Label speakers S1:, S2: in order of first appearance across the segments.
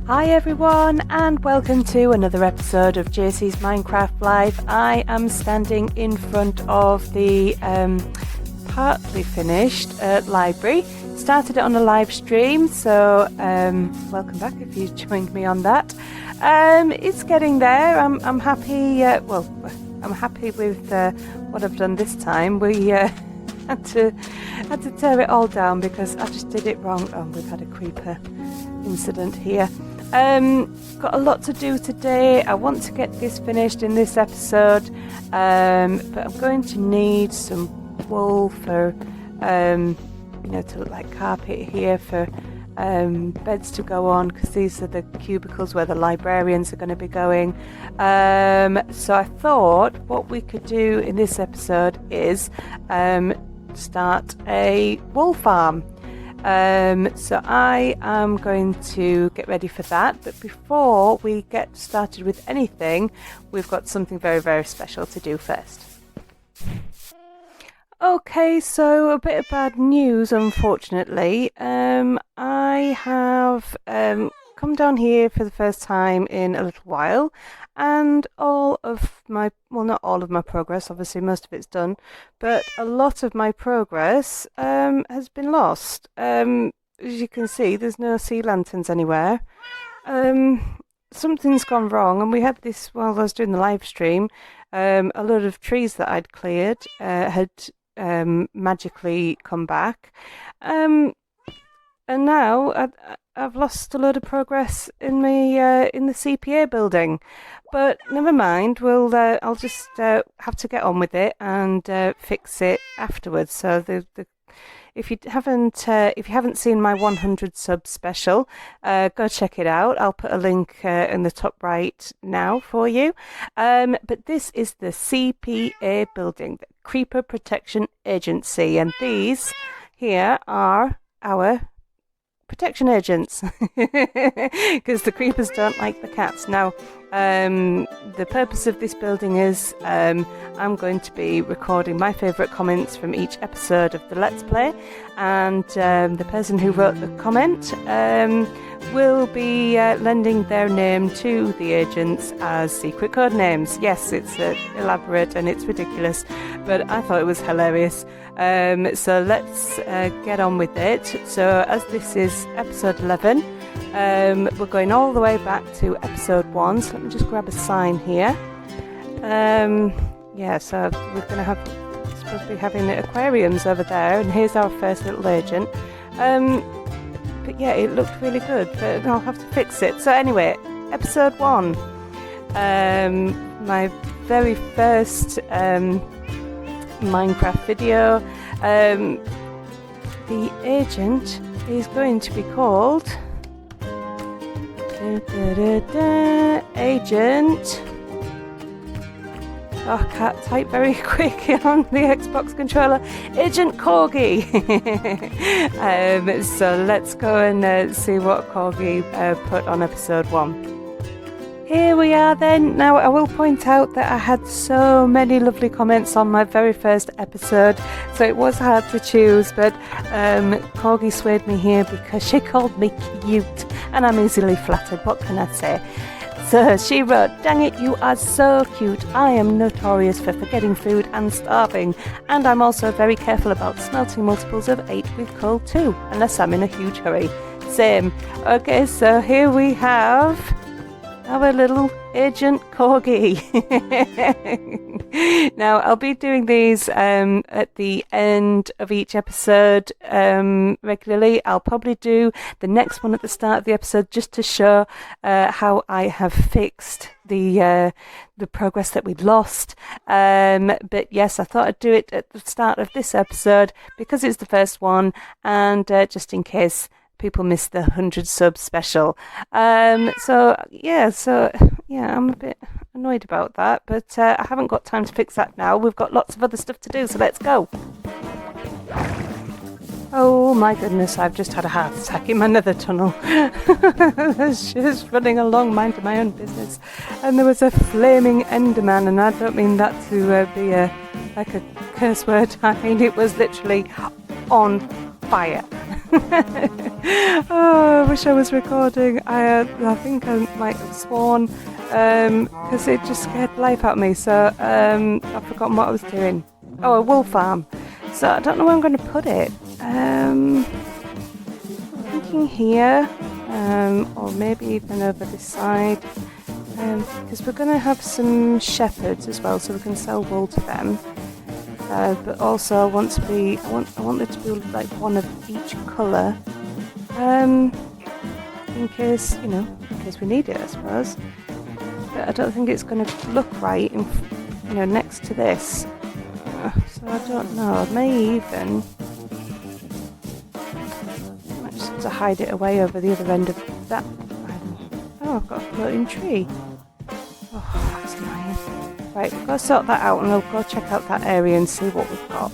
S1: Hi everyone, and welcome to another episode of Jasey's Minecraft Live. I am standing in front of the partly finished library. Started it on a live stream, so welcome back if you joined me on that. It's getting there. I'm happy. I'm happy with what I've done this time. We had to tear it all down because I just did it wrong. Oh, we've had a creeper incident here. Got a lot to do today. I want to get this finished in this episode, but I'm going to need some wool for, to look like carpet here for beds to go on, because these are the cubicles where the librarians are going to be going. So I thought what we could do in this episode is start a wool farm. So I am going to get ready for that, but before we get started with anything, we've got something very, very special to do first. Okay, so a bit of bad news, unfortunately. I have come down here for the first time in a little while, and all of my, well, not all of my progress, obviously most of it's done, but a lot of my progress has been lost. As you can see, there's no sea lanterns anywhere. Something's gone wrong, and we had this while I was doing the live stream. A lot of trees that I'd cleared had magically come back, and now I've lost a load of progress in the CPA building, but never mind. I'll just have to get on with it and fix it afterwards. So if you haven't seen my 100 sub special, go check it out. I'll put a link in the top right now for you. But this is the CPA building, the Creeper Protection Agency, and these here are our protection agents, because the creepers don't like the cats. Now, the purpose of this building is I'm going to be recording my favourite comments from each episode of the Let's Play, and the person who wrote the comment will be lending their name to the agents as secret code names. Yes, it's elaborate and it's ridiculous, but I thought it was hilarious. So let's get on with it. So as this is episode 11, we're going all the way back to episode 1. So let me just grab a sign here. So we're going to supposed to be having the aquariums over there, and here's our first little agent. But yeah, it looked really good, but I'll have to fix it. So anyway, episode 1, my very first Minecraft video. The agent is going to be called Agent. Oh, I can't type very quick on the Xbox controller. Agent Corgi. So let's go and see what Corgi put on episode 1. Here we are then. Now I will point out that I had so many lovely comments on my very first episode, so it was hard to choose, but Corgi swayed me here because she called me cute, and I'm easily flattered. What can I say? So she wrote, "Dang it, you are so cute. I am notorious for forgetting food and starving, and I'm also very careful about smelting multiples of 8 with coal too, unless I'm in a huge hurry." Same. Okay, so here we have our little Agent Corgi. Now, I'll be doing these at the end of each episode regularly. I'll probably do the next one at the start of the episode just to show how I have fixed the progress that we'd lost. But yes, I thought I'd do it at the start of this episode because it's the first one, and just in case people missed the 100 sub special. So I'm a bit annoyed about that, but I haven't got time to fix that now. We've got lots of other stuff to do, so let's go. Oh my goodness, I've just had a heart attack in my nether tunnel. I was just running along, minding my own business, and there was a flaming enderman, and I don't mean that to be a curse word. I mean, it was literally on fire. Oh, I wish I was recording. I think I might have sworn because it just scared the life out of me. So I've forgotten what I was doing. Oh, a wool farm. So I don't know where I'm going to put it. I'm thinking here, or maybe even over this side, because we're going to have some shepherds as well, so we can sell wool to them. But also I want there to be like one of each colour, in case we need it, I suppose. But I don't think it's going to look right, next to this. So I don't know. I may even just have to hide it away over the other end of that. Oh, I've got a floating tree. Oh, that's annoying. Right, we've got to sort that out and I'll go check out that area and see what we've got.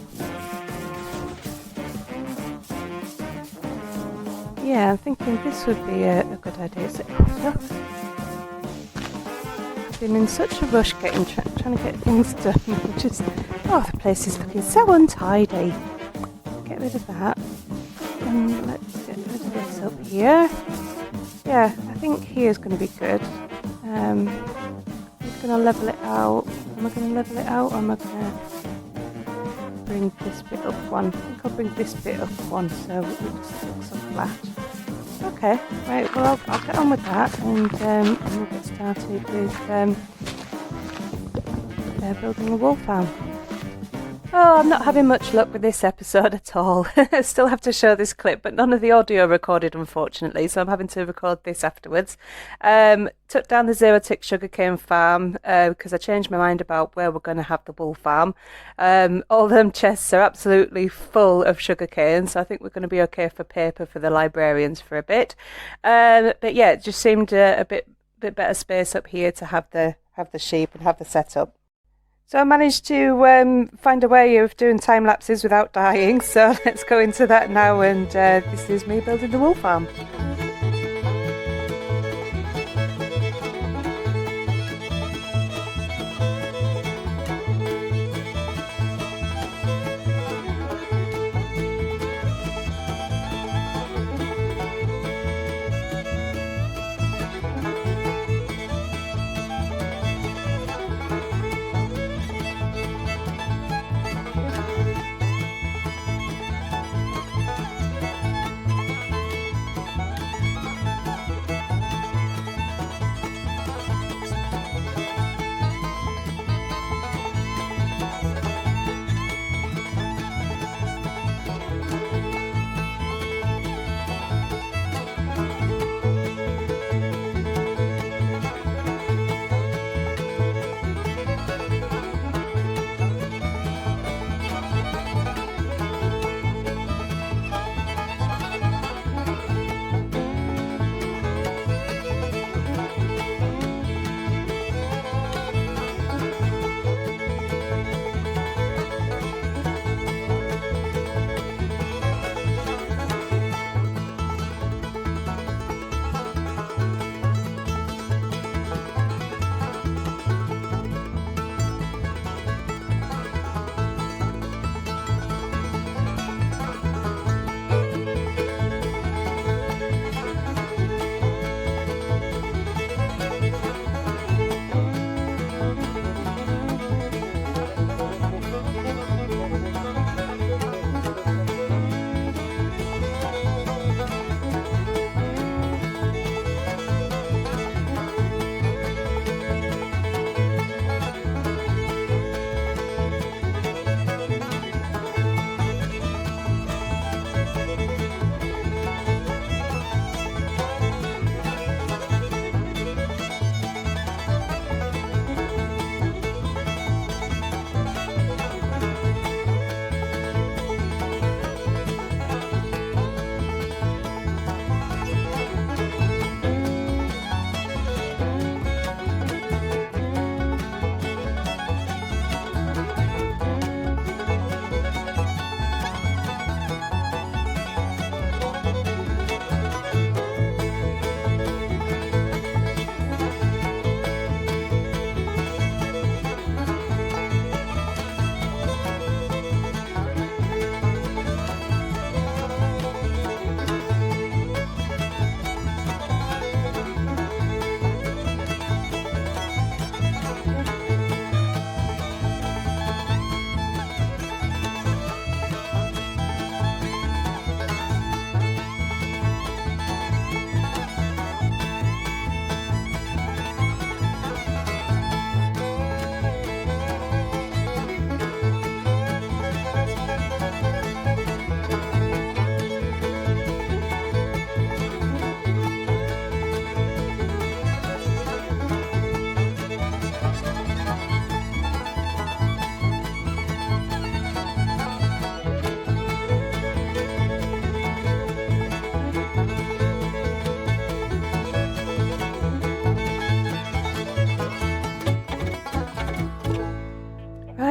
S1: Yeah, I'm thinking this would be a good idea. I've been in such a rush trying to get things done. The place is looking so untidy. Get rid of that. And let's get rid of this up here. Yeah, I think here's going to be good. I'm going to level it out. Am I going to level it out or am I going to bring this bit up one? I think I'll bring this bit up one so it just looks so flat. Okay, right, well I'll get on with that and we'll get started with building a wool farm. Oh, I'm not having much luck with this episode at all. I still have to show this clip, but none of the audio recorded, unfortunately, so I'm having to record this afterwards. Took down the zero-tick sugarcane farm because I changed my mind about where we're going to have the wool farm. All them chests are absolutely full of sugarcane, so I think we're going to be okay for paper for the librarians for a bit. But yeah, it just seemed a bit better space up here to have the sheep and have the setup. So I managed to find a way of doing time lapses without dying, so let's go into that now, and this is me building the wool farm.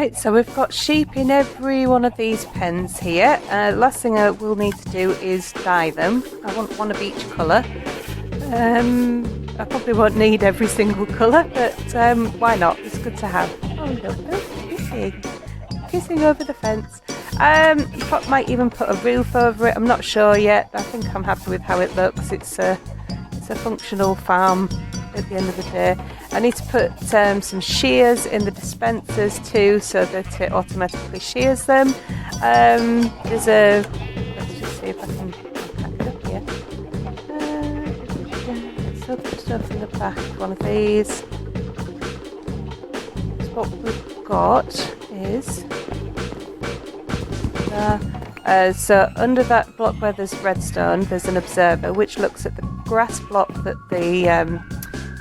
S1: Right, so we've got sheep in every one of these pens here. Last thing I will need to do is dye them. I want one of each colour. I probably won't need every single colour, but why not? It's good to have. Oh look, kissing over the fence. You might even put a roof over it. I'm not sure yet. I think I'm happy with how it looks. It's a functional farm at the end of the day. I need to put some shears in the dispensers too, so that it automatically shears them. Let's just see if I can pack it up here. There's other stuff in the back of one of these. So what we've got is so under that block where there's redstone, there's an observer which looks at the grass block that the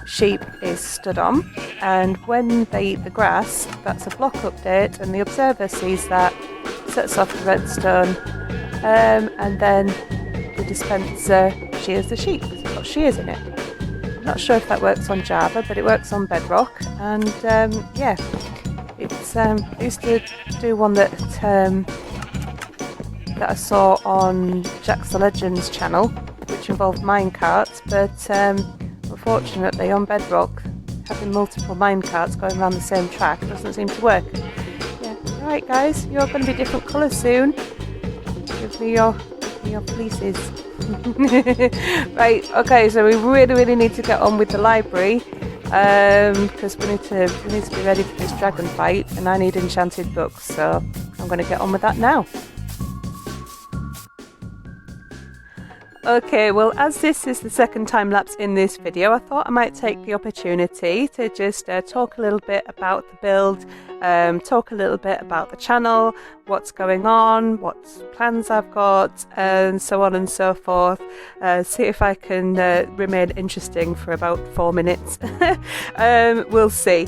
S1: sheep is stood on, and when they eat the grass, that's a block update, and the observer sees that, sets off the redstone, and then the dispenser shears the sheep because it's got shears in it. I'm not sure if that works on Java, but it works on Bedrock, and yeah, it's I used to do one that I saw on Jack's the Legend's channel, which involved minecarts, but unfortunately on Bedrock, having multiple minecarts going around the same track doesn't seem to work. Yeah, alright guys, you're going to be different colours soon. Give me your fleeces. Right, okay, so we really need to get on with the library, because we need to be ready for this dragon fight, and I need enchanted books, so I'm going to get on with that now. Okay, well, as this is the second time lapse in this video, I thought I might take the opportunity to just talk a little bit about the build, talk a little bit about the channel, what's going on, what plans I've got, and so on and so forth. See if I can remain interesting for about 4 minutes. We'll see.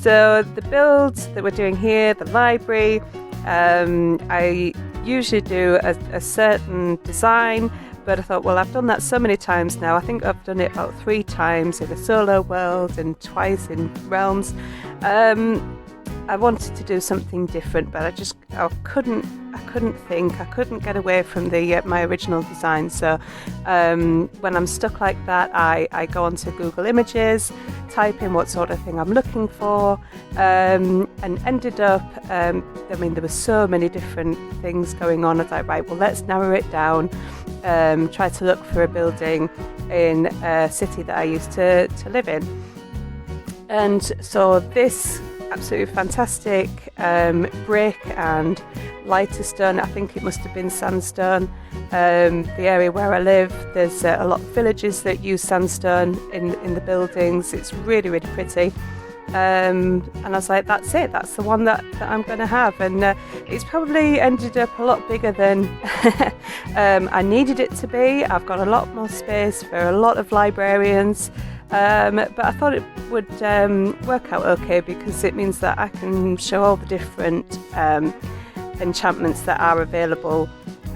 S1: So the build that we're doing here, the library, I usually do a certain design, but I thought, well, I've done that so many times now. I think I've done it about 3 times in a solo world and twice in realms. I wanted to do something different, but I couldn't get away from my original design. So when I'm stuck like that, I go onto Google Images, type in what sort of thing I'm looking for, and ended up, I mean, there were so many different things going on. I was like, right, well, let's narrow it down, try to look for a building in a city that I used to live in. And so this absolutely fantastic brick and lighter stone, I think it must have been sandstone. The area where I live, there's a lot of villages that use sandstone in the buildings. It's really pretty. And I was like, that's it, that's the one that I'm going to have. And it's probably ended up a lot bigger than I needed it to be. I've got a lot more space for a lot of librarians. But I thought it would work out okay, because it means that I can show all the different enchantments that are available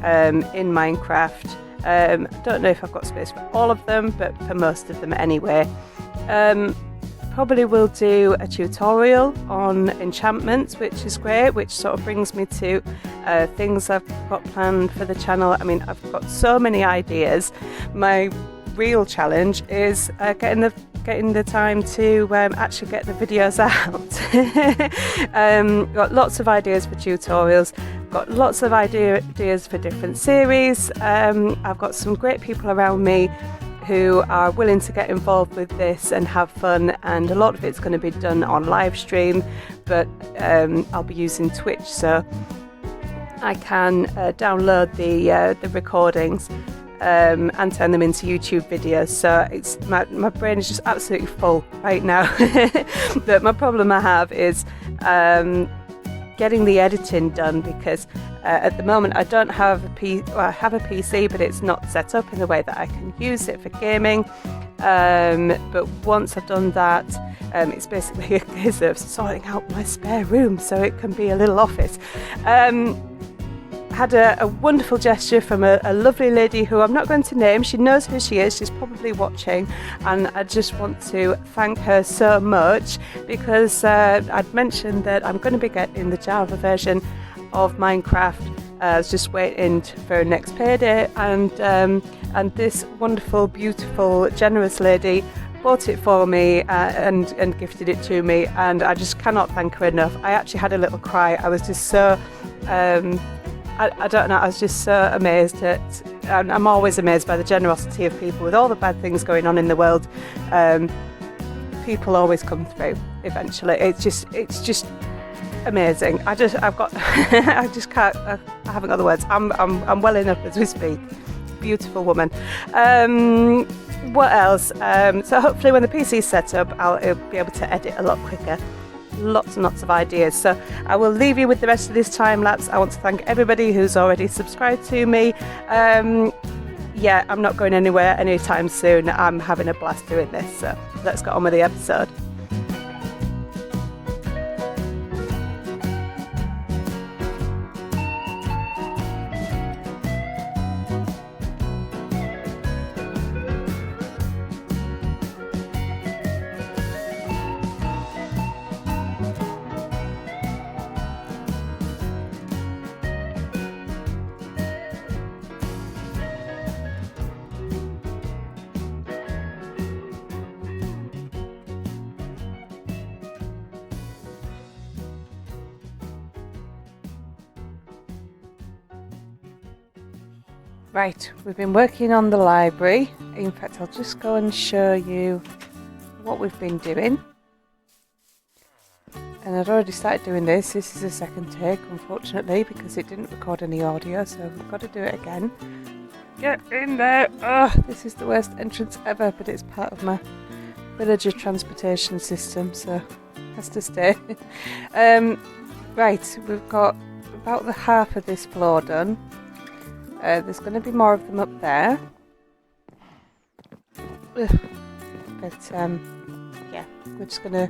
S1: in Minecraft. I don't know if I've got space for all of them, but for most of them anyway. Probably will do a tutorial on enchantments, which is great, which sort of brings me to things I've got planned for the channel. I mean, I've got so many ideas. My real challenge is getting the time to actually get the videos out. Got lots of ideas for tutorials, got lots of ideas for different series. I've got some great people around me who are willing to get involved with this and have fun, and a lot of it's going to be done on live stream, but I'll be using Twitch, so I can download the recordings and turn them into YouTube videos. So it's my brain is just absolutely full right now. But my problem I have is getting the editing done, because at the moment I don't have a PC. Well, I have a PC, but it's not set up in the way that I can use it for gaming. But once I've done that, it's basically a case of sorting out my spare room so it can be a little office. had a wonderful gesture from a lovely lady who I'm not going to name. She knows who she is. She's probably watching, and I just want to thank her so much because I'd mentioned that I'm going to be getting the Java version of Minecraft. I was just waiting for next payday, and this wonderful, beautiful, generous lady bought it for me and gifted it to me, and I just cannot thank her enough. I actually had a little cry. I was just so I don't know, I was just so amazed at, and I'm always amazed by the generosity of people. With all the bad things going on in the world, people always come through eventually. It's just amazing. I haven't got the words. I'm welling up as we speak. Beautiful woman. What else? So hopefully when the PC's set up, I'll be able to edit a lot quicker. Lots and lots of ideas. So I will leave you with the rest of this time lapse. I want to thank everybody who's already subscribed to me. Yeah, I'm not going anywhere anytime soon. I'm having a blast doing this. So let's get on with the episode. Right, we've been working on the library. In fact, I'll just go and show you what we've been doing. And I'd already started doing this. This is a second take, unfortunately, because it didn't record any audio, so we've got to do it again. Get in there! Oh, this is the worst entrance ever, but it's part of my villager transportation system, so it has to stay. Right, we've got about the half of this floor done. There's going to be more of them up there. Ugh. But yeah, we're just going to...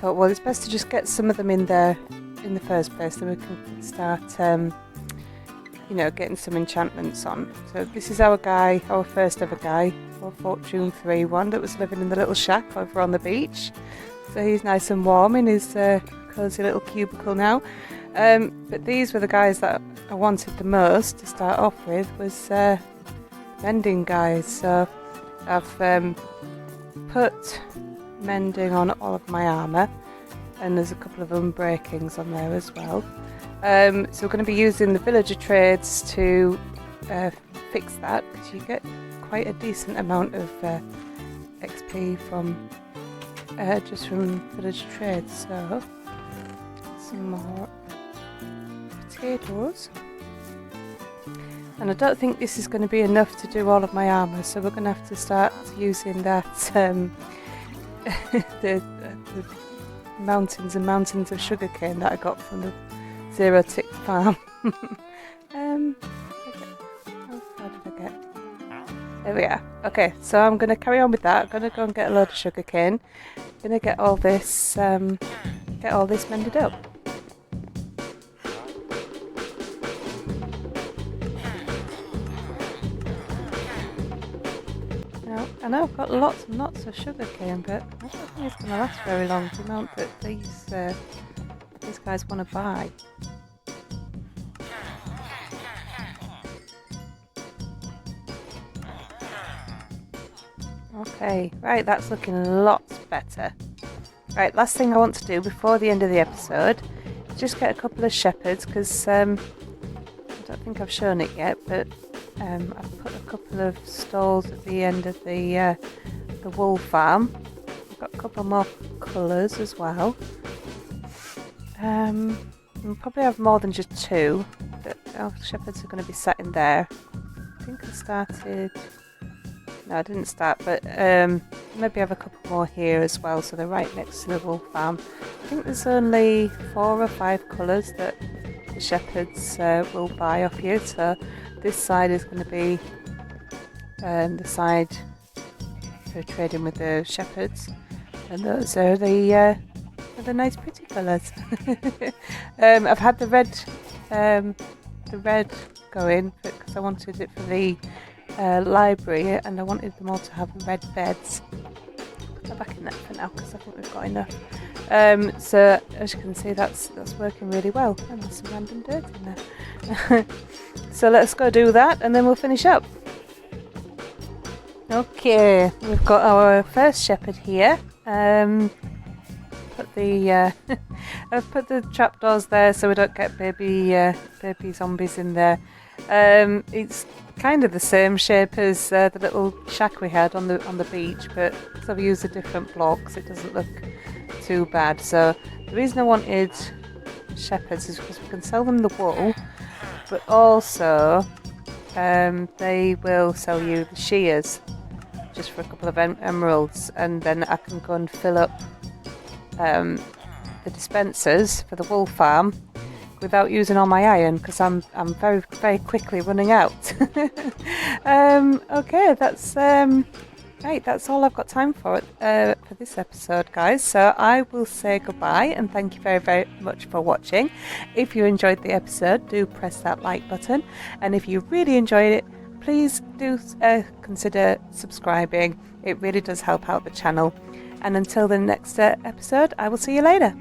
S1: thought, well, it's best to just get some of them in there in the first place, then we can start, you know, getting some enchantments on. So this is our guy, our first ever guy, our Fortune 3 one that was living in the little shack over on the beach. So he's nice and warm in his cosy little cubicle now. But these were the guys that I wanted the most to start off with, was mending guys. So I've put mending on all of my armour, and there's a couple of unbreakings on there as well. So we're going to be using the villager trades to fix that, because you get quite a decent amount of XP from just from villager trades. So some more potatoes, and I don't think this is going to be enough to do all of my armour, so we're going to have to start using that the mountains and mountains of sugarcane that I got from the zero tick farm. How far did I get? There we are. Okay, so I'm going to carry on with that. I'm going to go and get a load of sugarcane. I'm going to get all this mended up. I know I've got lots and lots of sugarcane, but I don't think it's going to last very long, the amount that these guys want to buy. Okay, right, that's looking lots better. Right, last thing I want to do before the end of the episode is just get a couple of shepherds, because I don't think I've shown it yet, but I've put a couple of stalls at the end of the wool farm. I've got a couple more colours as well. We'll probably have more than just two, but our shepherds are going to be sat in there. I think I started... No, I didn't start, but maybe have a couple more here as well, so they're right next to the wool farm. I think there's only 4 or 5 colours that the shepherds will buy off you, so this side is going to be the side for trading with the shepherds, and those are the nice pretty colours. I've had the red the red going because I wanted it for the library, and I wanted them all to have red beds. Put that back in there for now because I think we've got enough. So as you can see, that's working really well. And there's some random dirt in there. So let's go do that, and then we'll finish up. Okay, we've got our first shepherd here. Put the I've put the trapdoors there so we don't get baby zombies in there. It's kind of the same shape as the little shack we had on the beach, but because I've used a different blocks, it doesn't look too bad. So the reason I wanted shepherds is because we can sell them the wool, but also they will sell you the shears just for a couple of emeralds, and then I can go and fill up the dispensers for the wool farm without using all my iron, because I'm very, very quickly running out. Okay, that's right, that's all I've got time for this episode, guys. So I will say goodbye and thank you very, very much for watching. If you enjoyed the episode, do press that like button, and if you really enjoyed it, please do consider subscribing. It really does help out the channel. And until the next episode, I will see you later.